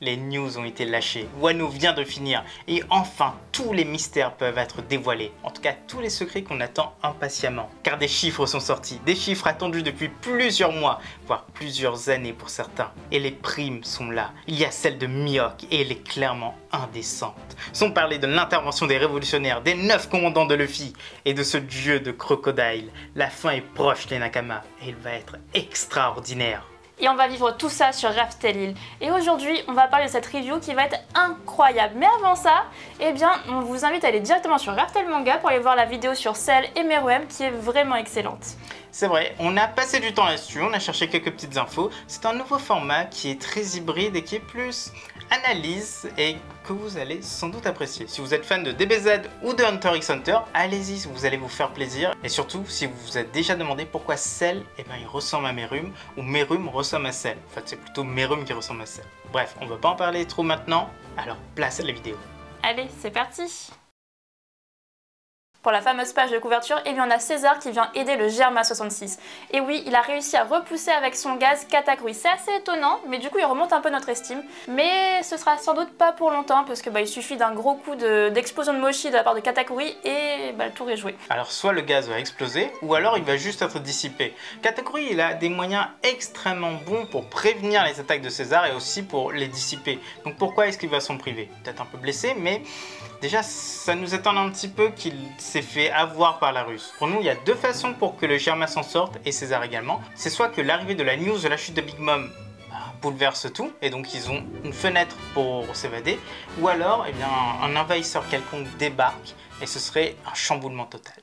les news ont été lâchées, Wano vient de finir et enfin tous les mystères peuvent être dévoilés. En tout cas tous les secrets qu'on attend impatiemment. Car des chiffres sont sortis, des chiffres attendus depuis plusieurs mois, voire plusieurs années pour certains. Et les primes sont là. Il y a celle de Mihawk et elle est clairement indécente. Sans parler de l'intervention des révolutionnaires, des 9 commandants de Luffy et de ce dieu de crocodile. La fin est proche les Nakama et il va être extraordinaire. Et on va vivre tout ça sur Raftel Hill. Et aujourd'hui, on va parler de cette review qui va être incroyable. Mais avant ça, eh bien, on vous invite à aller directement sur Raftel Manga pour aller voir la vidéo sur Cell et Meruem qui est vraiment excellente. C'est vrai, on a passé du temps là-dessus, on a cherché quelques petites infos. C'est un nouveau format qui est très hybride et qui est plus analyse et que vous allez sans doute apprécier. Si vous êtes fan de DBZ ou de Hunter x Hunter, allez-y, vous allez vous faire plaisir. Et surtout, si vous vous êtes déjà demandé pourquoi Cell, eh ben, il ressemble à Meruem ou Meruem ressemble à Cell. En fait, c'est plutôt Meruem qui ressemble à Cell. Bref, on ne va pas en parler trop maintenant, alors place à la vidéo. Allez, c'est parti! Pour la fameuse page de couverture, eh bien on a César qui vient aider le Germa 66. Et oui, il a réussi à repousser avec son gaz Katakuri. C'est assez étonnant, mais du coup il remonte un peu notre estime. Mais ce sera sans doute pas pour longtemps, parce que il suffit d'un gros coup d'explosion de Moshi de la part de Katakuri et le tour est joué. Alors soit le gaz va exploser, ou alors il va juste être dissipé. Katakuri il a des moyens extrêmement bons pour prévenir les attaques de César et aussi pour les dissiper. Donc pourquoi est-ce qu'il va s'en priver? Peut-être un peu blessé, mais déjà ça nous étonne un petit peu qu'il s'est fait avoir par la ruse. Pour nous, il y a deux façons pour que le Germa s'en sorte, et César également. C'est soit que l'arrivée de la news de la chute de Big Mom bouleverse tout, et donc ils ont une fenêtre pour s'évader, ou alors eh bien, un envahisseur quelconque débarque, et ce serait un chamboulement total.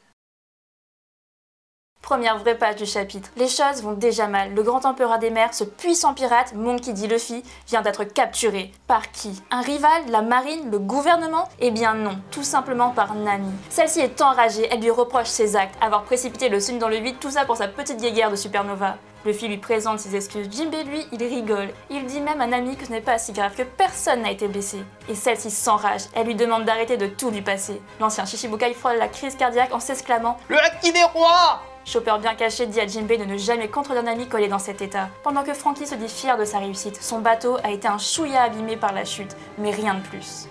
Première vraie page du chapitre. Les choses vont déjà mal. Le grand empereur des mers, ce puissant pirate, Monkey D. Luffy, vient d'être capturé. Par qui? Un rival? La marine? Le gouvernement? Eh bien non, tout simplement par Nami. Celle-ci est enragée, elle lui reproche ses actes, avoir précipité le Sun dans le vide, tout ça pour sa petite guéguerre de supernova. Luffy lui présente ses excuses, Jinbei lui, il rigole. Il dit même à Nami que ce n'est pas si grave, que personne n'a été blessé. Et celle-ci s'enrage, elle lui demande d'arrêter de tout lui passer. L'ancien Shichibukai frôle la crise cardiaque en s'exclamant « Le Haki des rois !» Chopper bien caché dit à Jinbei de ne jamais contredire Nami collé dans cet état. Pendant que Franky se dit fier de sa réussite, son bateau a été un chouïa abîmé par la chute, mais rien de plus.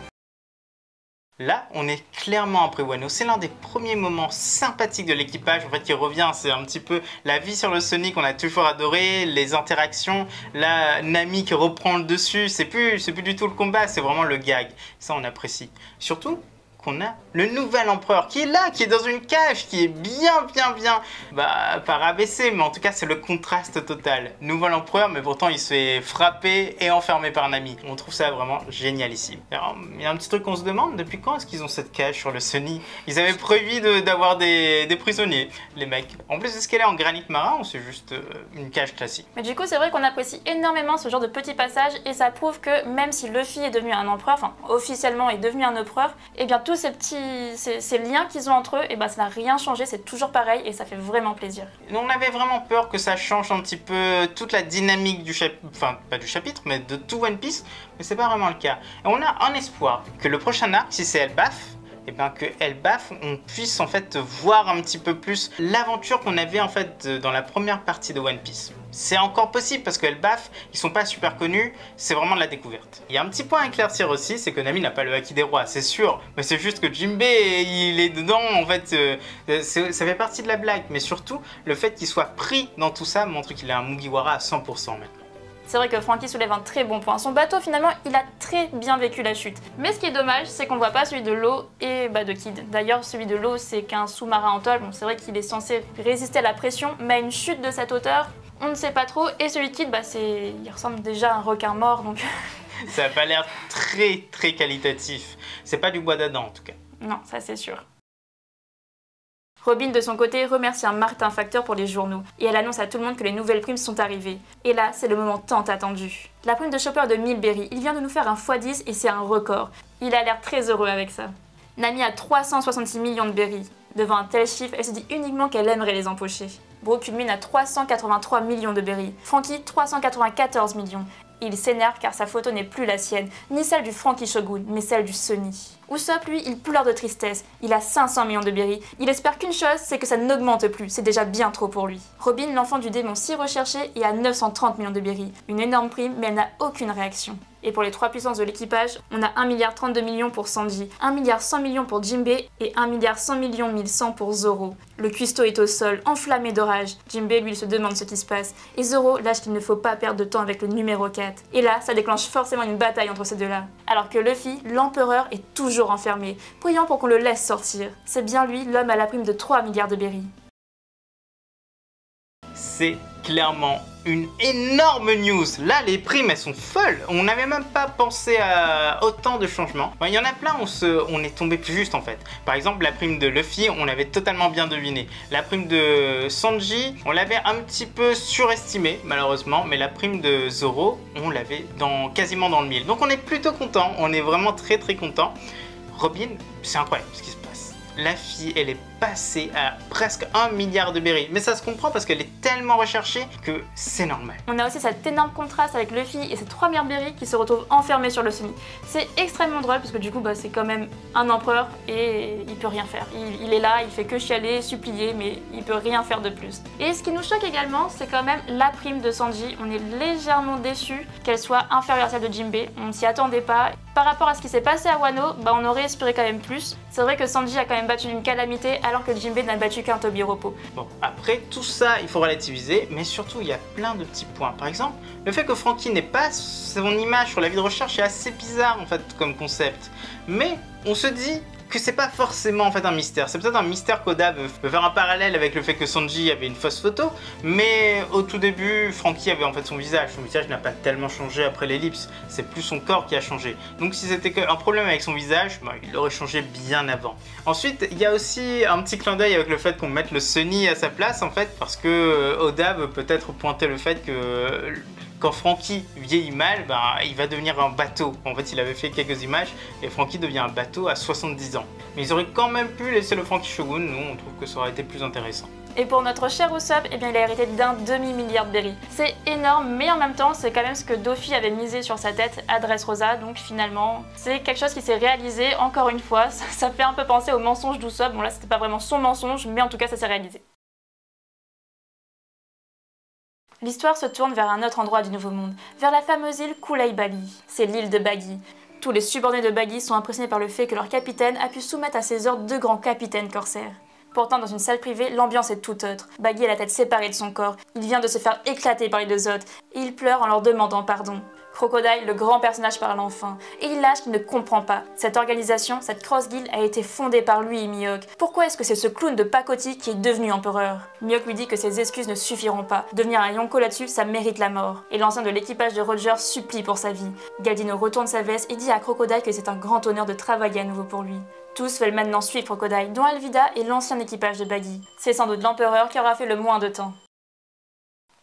Là, on est clairement après Wano. C'est l'un des premiers moments sympathiques de l'équipage. En fait, qui revient. C'est un petit peu la vie sur le Sonic qu'on a toujours adoré, les interactions. Là, Nami qui reprend le dessus. C'est plus du tout le combat, c'est vraiment le gag. Ça, on apprécie. Surtout qu'on a le nouvel empereur qui est là, qui est dans une cage, qui est bien, pas rabaissé, mais en tout cas c'est le contraste total. Nouvel empereur, mais pourtant il se fait frapper et enfermer par Nami. On trouve ça vraiment génialissime. Alors, il y a un petit truc qu'on se demande, depuis quand est-ce qu'ils ont cette cage sur le Sunny? Ils avaient prévu d'avoir des prisonniers, les mecs. En plus, est-ce qu'elle est en granit marin ou c'est juste une cage classique? Mais du coup, c'est vrai qu'on apprécie énormément ce genre de petits passages et ça prouve que même si Luffy est devenu un empereur, enfin officiellement est devenu un empereur, et bien tous ces liens qu'ils ont entre eux, et ben ça n'a rien changé, c'est toujours pareil et ça fait vraiment plaisir. On avait vraiment peur que ça change un petit peu toute la dynamique du chapitre, enfin pas du chapitre, mais de tout One Piece, mais c'est pas vraiment le cas. Et on a un espoir que le prochain arc, si c'est Elbaf, et bien que Elbaf, on puisse en fait voir un petit peu plus l'aventure qu'on avait en fait dans la première partie de One Piece. C'est encore possible parce que Elbaf, ils sont pas super connus, c'est vraiment de la découverte. Il y a un petit point à éclaircir aussi, c'est que Nami n'a pas le haki des rois, c'est sûr, mais c'est juste que Jinbei, il est dedans, en fait, ça fait partie de la blague, mais surtout, le fait qu'il soit pris dans tout ça montre qu'il est un Mugiwara à 100% maintenant. C'est vrai que Franky soulève un très bon point. Son bateau, finalement, il a très bien vécu la chute. Mais ce qui est dommage, c'est qu'on ne voit pas celui de l'eau et de Kid. D'ailleurs, celui de l'eau, c'est qu'un sous-marin en tôle. Bon, c'est vrai qu'il est censé résister à la pression, mais à une chute de cette hauteur, on ne sait pas trop. Et celui de Kid, il ressemble déjà à un requin mort, donc... Ça n'a pas l'air très qualitatif. C'est pas du bois d'Adam, en tout cas. Non, ça c'est sûr. Robin, de son côté, remercie un Martin Facteur pour les journaux, et elle annonce à tout le monde que les nouvelles primes sont arrivées. Et là, c'est le moment tant attendu. La prime de Chopper de 1000 berries, il vient de nous faire un x10 et c'est un record. Il a l'air très heureux avec ça. Nami a 366 millions de berries. Devant un tel chiffre, elle se dit uniquement qu'elle aimerait les empocher. Bro culmine à 383 millions de berries. Franky, 394 millions. Il s'énerve car sa photo n'est plus la sienne, ni celle du Franky Shogun, mais celle du Sunny. Usopp, lui, il pleure de tristesse. Il a 500 millions de berries. Il espère qu'une chose, c'est que ça n'augmente plus. C'est déjà bien trop pour lui. Robin, l'enfant du démon si recherché, est à 930 millions de berries. Une énorme prime, mais elle n'a aucune réaction. Et pour les trois puissances de l'équipage, on a 1,32 milliard pour Sanji, 1,100 milliard pour Jinbei et 1,100 milliard pour Zoro. Le cuistot est au sol, enflammé de rage. Jinbei, lui, se demande ce qui se passe. Et Zoro lâche qu'il ne faut pas perdre de temps avec le numéro 4. Et là, ça déclenche forcément une bataille entre ces deux-là. Alors que Luffy, l'empereur, est toujours enfermé, priant pour qu'on le laisse sortir. C'est bien lui, l'homme à la prime de 3 milliards de berries. C'est clairement une énorme news. Là, les primes, elles sont folles. On n'avait même pas pensé à autant de changements. Il y en a plein, on est tombé plus juste en fait. Par exemple, la prime de Luffy, on l'avait totalement bien deviné. La prime de Sanji, on l'avait un petit peu surestimé, malheureusement. Mais la prime de Zoro, on l'avait quasiment dans le mille. Donc on est plutôt content. On est vraiment très content. Robin, c'est incroyable ce qui se passe. La fille, elle est passée à presque 1 milliard de berries. Mais ça se comprend parce qu'elle est tellement recherchée que c'est normal. On a aussi cet énorme contraste avec Luffy et ses 3 milliards de berries qui se retrouvent enfermés sur le Sunny. C'est extrêmement drôle parce que du coup, c'est quand même un empereur et il peut rien faire. Il est là, il fait que chialer, supplier, mais il peut rien faire de plus. Et ce qui nous choque également, c'est quand même la prime de Sanji. On est légèrement déçus qu'elle soit inférieure à celle de Jinbei. On ne s'y attendait pas. Par rapport à ce qui s'est passé à Wano, on aurait espéré quand même plus. C'est vrai que Sanji a quand même battu une calamité alors que Jinbei n'a battu qu'un Tobiropo. Bon, après tout ça, il faut relativiser, mais surtout il y a plein de petits points. Par exemple, le fait que Franky n'ait pas son image sur la vie de recherche est assez bizarre en fait comme concept. Mais on se dit que c'est pas forcément en fait un mystère. C'est peut-être un mystère qu'Oda veut faire un parallèle avec le fait que Sanji avait une fausse photo, mais au tout début, Franky avait en fait son visage. Son visage n'a pas tellement changé après l'ellipse, c'est plus son corps qui a changé. Donc si c'était un problème avec son visage, il aurait changé bien avant. Ensuite, il y a aussi un petit clin d'œil avec le fait qu'on mette le Sunny à sa place en fait, parce que Oda veut peut-être pointer le fait que quand Franky vieillit mal, il va devenir un bateau. En fait, il avait fait quelques images et Franky devient un bateau à 70 ans. Mais ils auraient quand même pu laisser le Franky Shogun. Nous, on trouve que ça aurait été plus intéressant. Et pour notre cher Usopp, il a hérité d'un demi-milliard de berries. C'est énorme, mais en même temps, c'est quand même ce que Doffy avait misé sur sa tête à Dressrosa, donc finalement, c'est quelque chose qui s'est réalisé, encore une fois. Ça fait un peu penser au mensonge d'Usopp. Bon là, c'était pas vraiment son mensonge, mais en tout cas, ça s'est réalisé. L'histoire se tourne vers un autre endroit du Nouveau Monde, vers la fameuse île Kulai Bali. C'est l'île de Baggy. Tous les subordonnés de Baggy sont impressionnés par le fait que leur capitaine a pu soumettre à ses ordres 2 grands capitaines corsaires. Pourtant, dans une salle privée, l'ambiance est tout autre. Baggy a la tête séparée de son corps. Il vient de se faire éclater par les 2 autres, et il pleure en leur demandant pardon. Crocodile, le grand personnage, parle enfin, et il lâche qu'il ne comprend pas. Cette organisation, cette Cross Guild, a été fondée par lui et Mihawk. Pourquoi est-ce que c'est ce clown de pacotille qui est devenu empereur? Mihawk lui dit que ses excuses ne suffiront pas. Devenir un Yonko là-dessus, ça mérite la mort. Et l'ancien de l'équipage de Roger supplie pour sa vie. Galdino retourne sa veste et dit à Crocodile que c'est un grand honneur de travailler à nouveau pour lui. Tous veulent maintenant suivre Crocodile, dont Alvida et l'ancien équipage de Baggy. C'est sans doute l'empereur qui aura fait le moins de temps.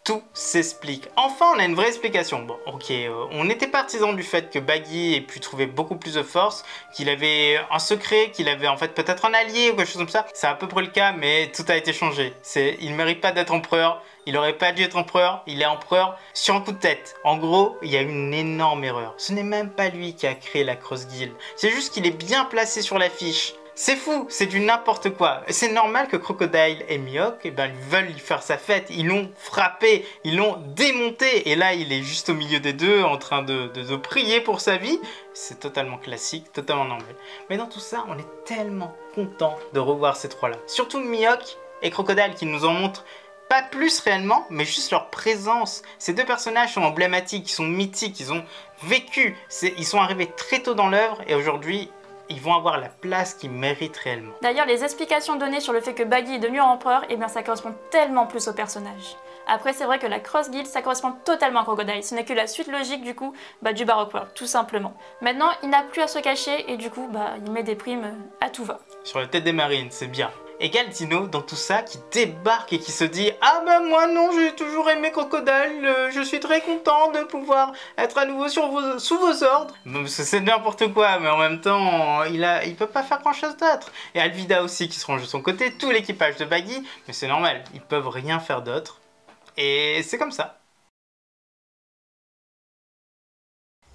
Tout s'explique. Enfin, on a une vraie explication. Bon, ok, on était partisan du fait que Baggy ait pu trouver beaucoup plus de force, qu'il avait un secret, qu'il avait en fait peut-être un allié ou quelque chose comme ça. C'est à peu près le cas, mais tout a été changé. Il ne mérite pas d'être empereur, il aurait pas dû être empereur, il est empereur sur un coup de tête. En gros, il y a une énorme erreur. Ce n'est même pas lui qui a créé la Cross Guild. C'est juste qu'il est bien placé sur l'affiche. C'est fou, c'est du n'importe quoi. C'est normal que Crocodile et Mihawk, ils veulent lui faire sa fête. Ils l'ont frappé, ils l'ont démonté. Et là, il est juste au milieu des deux, en train de prier pour sa vie. C'est totalement classique, totalement normal. Mais dans tout ça, on est tellement content de revoir ces trois-là. Surtout Mihawk et Crocodile qui nous en montrent pas plus réellement, mais juste leur présence. Ces 2 personnages sont emblématiques, ils sont mythiques, ils ont vécu. Ils sont arrivés très tôt dans l'œuvre et aujourd'hui, ils vont avoir la place qu'ils méritent réellement. D'ailleurs, les explications données sur le fait que Baggy est devenu empereur, ça correspond tellement plus au personnage. Après, c'est vrai que la Cross Guild, ça correspond totalement à Crocodile. Ce n'est que la suite logique du coup du Baroque World, tout simplement. Maintenant, il n'a plus à se cacher et du coup, il met des primes à tout va. Sur la tête des marines, c'est bien. Et Galdino dans tout ça qui débarque et qui se dit « Ah ben moi non, j'ai toujours aimé Crocodile, je suis très content de pouvoir être à nouveau sous vos ordres. » C'est n'importe quoi, mais en même temps, il peut pas faire grand chose d'autre. Et Alvida aussi qui se range de son côté, tout l'équipage de Baggy, mais c'est normal, ils peuvent rien faire d'autre. Et c'est comme ça.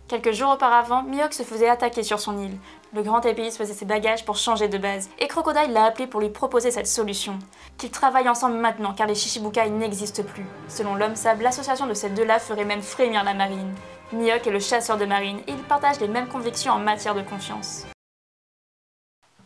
Quelques jours auparavant, Mihawk se faisait attaquer sur son île. Le grand épéiste faisait ses bagages pour changer de base, et Crocodile l'a appelé pour lui proposer cette solution. Qu'ils travaillent ensemble maintenant, car les Shichibukai n'existent plus. Selon l'homme sable, l'association de ces 2-là ferait même frémir la marine. Mihawk est le chasseur de marine et ils partagent les mêmes convictions en matière de confiance.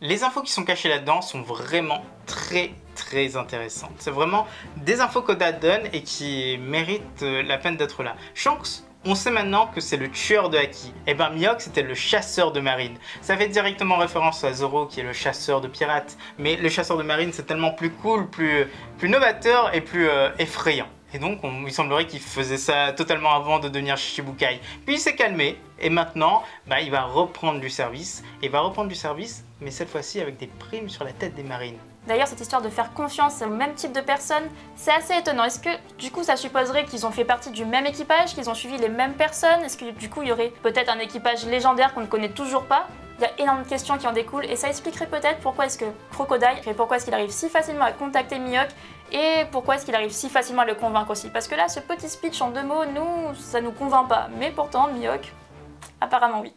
Les infos qui sont cachées là-dedans sont vraiment très intéressantes. C'est vraiment des infos qu'Oda donne et qui méritent la peine d'être là. Shanks, on sait maintenant que c'est le tueur de Haki. Et ben Mihawk c'était le chasseur de marine. Ça fait directement référence à Zoro qui est le chasseur de pirates. Mais le chasseur de marine c'est tellement plus cool, plus novateur et plus effrayant. Et donc il semblerait qu'il faisait ça totalement avant de devenir Shichibukai. Puis il s'est calmé et maintenant il va reprendre du service. Et il va reprendre du service mais cette fois-ci avec des primes sur la tête des marines. D'ailleurs, cette histoire de faire confiance au même type de personnes, c'est assez étonnant. Est-ce que du coup ça supposerait qu'ils ont fait partie du même équipage, qu'ils ont suivi les mêmes personnes? Est-ce que du coup il y aurait peut-être un équipage légendaire qu'on ne connaît toujours pas? Il y a énormément de questions qui en découlent et ça expliquerait peut-être pourquoi est-ce que Crocodile, et pourquoi est-ce qu'il arrive si facilement à contacter Mihawk et pourquoi est-ce qu'il arrive si facilement à le convaincre aussi. Parce que là, ce petit speech en 2 mots, nous, ça nous convainc pas. Mais pourtant, Mihawk, apparemment oui.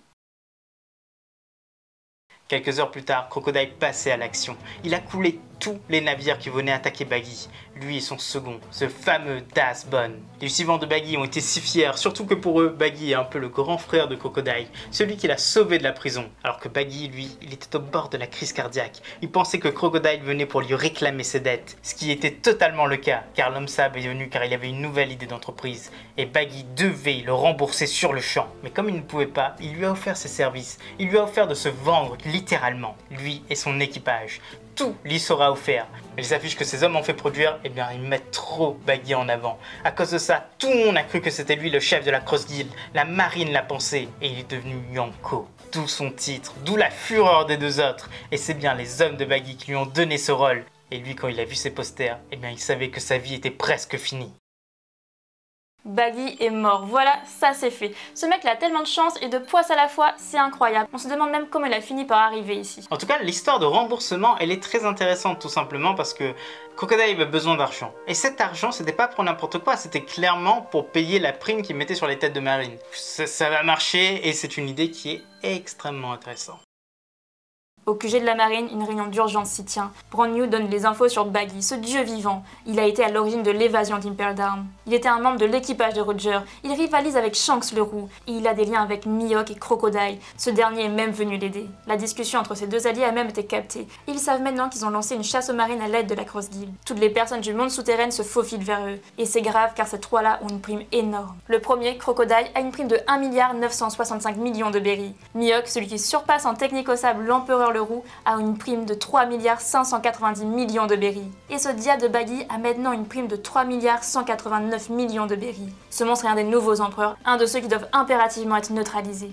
Quelques heures plus tard, Crocodile passait à l'action. Il a coulé tous les navires qui venaient attaquer Baggy. Lui et son second, ce fameux Dasbon. Les suivants de Baggy ont été si fiers, surtout que pour eux, Baggy est un peu le grand frère de Crocodile, celui qui l'a sauvé de la prison. Alors que Baggy, lui, il était au bord de la crise cardiaque. Il pensait que Crocodile venait pour lui réclamer ses dettes, ce qui était totalement le cas, car l'homme sable est venu car il avait une nouvelle idée d'entreprise. Et Baggy devait le rembourser sur le champ. Mais comme il ne pouvait pas, il lui a offert ses services. Il lui a offert de se vendre littéralement, lui et son équipage. Tout lui sera offert. Mais les affiches que ces hommes ont fait produire, eh bien ils mettent trop Baggy en avant. À cause de ça, tout le monde a cru que c'était lui le chef de la Cross Guild. La marine l'a pensé et il est devenu Yonko. D'où son titre, d'où la fureur des deux autres. Et c'est bien les hommes de Baggy qui lui ont donné ce rôle. Et lui, quand il a vu ses posters, eh bien il savait que sa vie était presque finie. Baggy est mort, voilà, ça c'est fait. Ce mec il a tellement de chance et de poisse à la fois, c'est incroyable. On se demande même comment il a fini par arriver ici. En tout cas, l'histoire de remboursement, elle est très intéressante tout simplement parce que Crocodile avait besoin d'argent. Et cet argent, c'était pas pour n'importe quoi, c'était clairement pour payer la prime qu'il mettait sur les têtes de marine. Ça va marcher et c'est une idée qui est extrêmement intéressante. Au QG de la marine, une réunion d'urgence s'y tient. Brand New donne les infos sur Baggy, ce dieu vivant. Il a été à l'origine de l'évasion d'Impel Down. Il était un membre de l'équipage de Roger. Il rivalise avec Shanks le roux. Et il a des liens avec Mihawk et Crocodile. Ce dernier est même venu l'aider. La discussion entre ces deux alliés a même été captée. Ils savent maintenant qu'ils ont lancé une chasse aux marines à l'aide de la Cross Guild. Toutes les personnes du monde souterrain se faufilent vers eux. Et c'est grave car ces trois-là ont une prime énorme. Le premier, Crocodile, a une prime de 1,965 milliard de berries. Mihawk, celui qui surpasse en technique au sable l'empereur le roux, a une prime de 3,590 milliard de berries. Et ce dia de Baggy a maintenant une prime de 3,189 milliard de berries. Ce monstre est un des nouveaux empereurs, un de ceux qui doivent impérativement être neutralisés.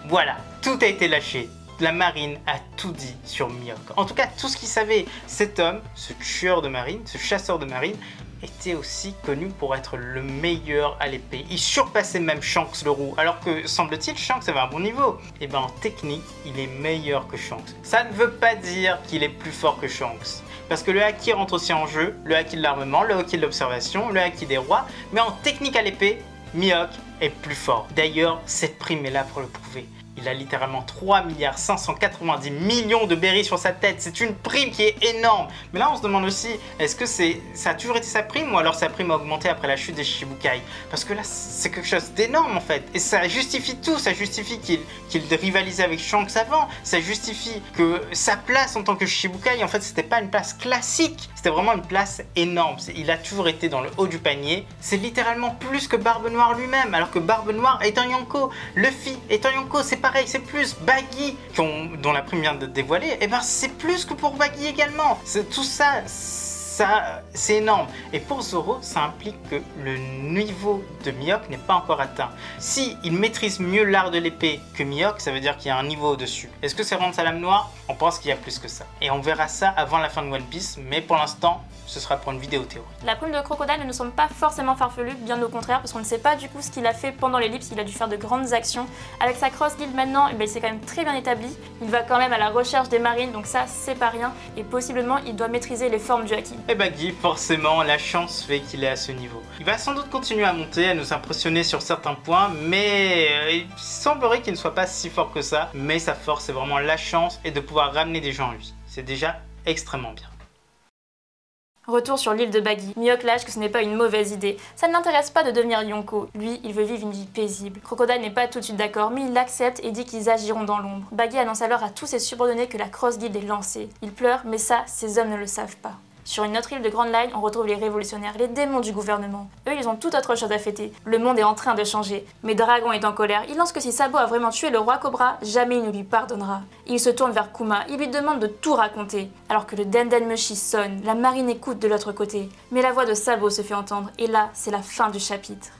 Voilà, tout a été lâché. La marine a tout dit sur Mihawk. En tout cas, tout ce qu'il savait. Cet homme, ce tueur de marine, ce chasseur de marine, était aussi connu pour être le meilleur à l'épée. Il surpassait même Shanks le roux, alors que semble-t-il Shanks avait un bon niveau. Et ben en technique, il est meilleur que Shanks. Ça ne veut pas dire qu'il est plus fort que Shanks. Parce que le haki rentre aussi en jeu, le haki de l'armement, le haki de l'observation, le haki des rois, mais en technique à l'épée, Mihawk est plus fort. D'ailleurs, cette prime est là pour le prouver. Il a littéralement 3,590 milliard de berries sur sa tête. C'est une prime qui est énorme. Mais là, on se demande aussi, est-ce que ça a toujours été sa prime ou alors sa prime a augmenté après la chute des Shichibukai? Parce que là, c'est quelque chose d'énorme en fait. Et ça justifie tout. Ça justifie qu'il rivalisait avec Shanks avant. Ça justifie que sa place en tant que Shichibukai, en fait, c'était pas une place classique. C'était vraiment une place énorme. Il a toujours été dans le haut du panier. C'est littéralement plus que Barbe Noire lui-même. Alors que Barbe Noire est un Yonko. Luffy est un Yonko. C'est pareil, c'est plus. Baggy, dont la prime vient de dévoiler, et ben c'est plus que pour Baggy également. Tout ça, c'est énorme. Et pour Zoro, ça implique que le niveau de Mihawk n'est pas encore atteint. Si il maîtrise mieux l'art de l'épée que Mihawk, ça veut dire qu'il y a un niveau au-dessus. Est-ce que c'est rendre sa lame noire? On pense qu'il y a plus que ça. Et on verra ça avant la fin de One Piece, mais pour l'instant, ce sera pour une vidéo théorique. La prime de Crocodile ne nous semble pas forcément farfelue, bien au contraire, parce qu'on ne sait pas du coup ce qu'il a fait pendant l'ellipse, il a dû faire de grandes actions. Avec sa Cross Guild maintenant, il s'est quand même très bien établi. Il va quand même à la recherche des marines, donc ça c'est pas rien, et possiblement il doit maîtriser les formes du haki. Et Baggy, forcément, la chance fait qu'il est à ce niveau. Il va sans doute continuer à monter, à nous impressionner sur certains points, mais il semblerait qu'il ne soit pas si fort que ça. Mais sa force, c'est vraiment la chance et de pouvoir ramener des gens à lui. C'est déjà extrêmement bien. Retour sur l'île de Baggy. Mihawk lâche que ce n'est pas une mauvaise idée. Ça ne l'intéresse pas de devenir Yonko. Lui, il veut vivre une vie paisible. Crocodile n'est pas tout de suite d'accord, mais il l'accepte et dit qu'ils agiront dans l'ombre. Baggy annonce alors à tous ses subordonnés que la Cross Guild est lancée. Il pleure, mais ça, ces hommes ne le savent pas. Sur une autre île de Grand Line, on retrouve les révolutionnaires, les démons du gouvernement. Eux, ils ont toute autre chose à fêter. Le monde est en train de changer. Mais Dragon est en colère. Il lance que si Sabo a vraiment tué le roi Cobra, jamais il ne lui pardonnera. Il se tourne vers Kuma, il lui demande de tout raconter. Alors que le Denden Mushi sonne, la marine écoute de l'autre côté. Mais la voix de Sabo se fait entendre, et là, c'est la fin du chapitre.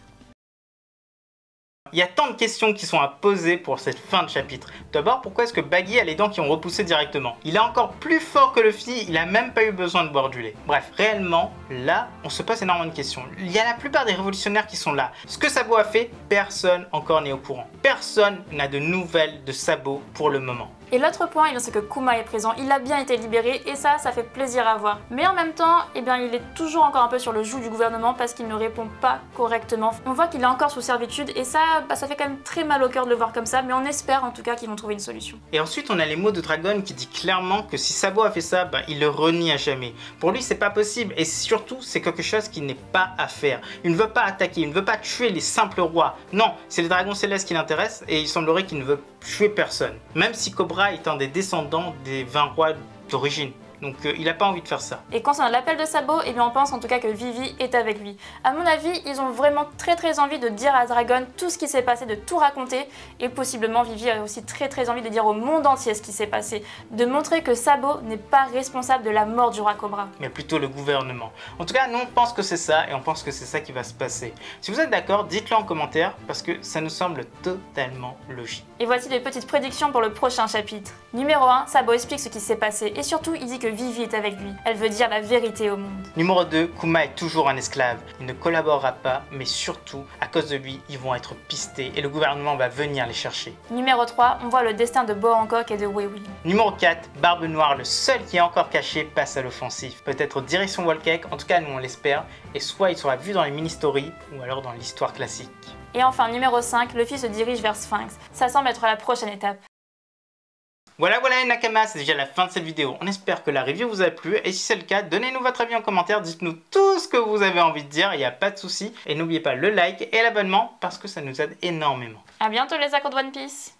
Il y a tant de questions qui sont à poser pour cette fin de chapitre. D'abord, pourquoi est-ce que Baggy a les dents qui ont repoussé directement? Il est encore plus fort que Luffy, il a même pas eu besoin de boire du lait. Bref, réellement, là, on se pose énormément de questions. Il y a la plupart des révolutionnaires qui sont là. Ce que Sabo a fait, personne encore n'est au courant. Personne n'a de nouvelles de Sabo pour le moment. Et l'autre point, c'est que Kuma est présent, il a bien été libéré et ça fait plaisir à voir. Mais en même temps, il est toujours encore un peu sur le joug du gouvernement parce qu'il ne répond pas correctement. On voit qu'il est encore sous servitude et ça fait quand même très mal au cœur de le voir comme ça, mais on espère en tout cas qu'ils vont trouver une solution. Et ensuite, on a les mots de Dragon qui dit clairement que si Sabo a fait ça, il le renie à jamais. Pour lui, c'est pas possible et surtout, c'est quelque chose qui n'est pas à faire. Il ne veut pas attaquer, il ne veut pas tuer les simples rois. Non, c'est les dragons célestes qui l'intéressent et il semblerait qu'il ne veut tuer personne. Même si Cobra est un des descendants des 20 rois d'origine. Donc il n'a pas envie de faire ça. Et concernant l'appel de Sabo, on pense en tout cas que Vivi est avec lui. À mon avis, ils ont vraiment très envie de dire à Dragon tout ce qui s'est passé, de tout raconter. Et possiblement Vivi a aussi très envie de dire au monde entier ce qui s'est passé. De montrer que Sabo n'est pas responsable de la mort du roi Cobra. Mais plutôt le gouvernement. En tout cas, nous on pense que c'est ça et on pense que c'est ça qui va se passer. Si vous êtes d'accord, dites-le en commentaire parce que ça nous semble totalement logique. Et voici les petites prédictions pour le prochain chapitre. Numéro 1, Sabo explique ce qui s'est passé et surtout il dit que Vivi est avec lui. Elle veut dire la vérité au monde. Numéro 2, Kuma est toujours un esclave. Il ne collaborera pas, mais surtout, à cause de lui, ils vont être pistés et le gouvernement va venir les chercher. Numéro 3, on voit le destin de Boa Hancock et de Wei Wei. Numéro 4, Barbe Noire, le seul qui est encore caché, passe à l'offensive. Peut-être direction Whole Cake, en tout cas nous on l'espère, et soit il sera vu dans les mini-stories, ou alors dans l'histoire classique. Et enfin, numéro 5, Luffy se dirige vers Sphinx. Ça semble être la prochaine étape. Voilà les Nakamas, c'est déjà la fin de cette vidéo. On espère que la review vous a plu et si c'est le cas, donnez-nous votre avis en commentaire, dites-nous tout ce que vous avez envie de dire, il n'y a pas de souci. Et n'oubliez pas le like et l'abonnement parce que ça nous aide énormément. A bientôt les accros de One Piece.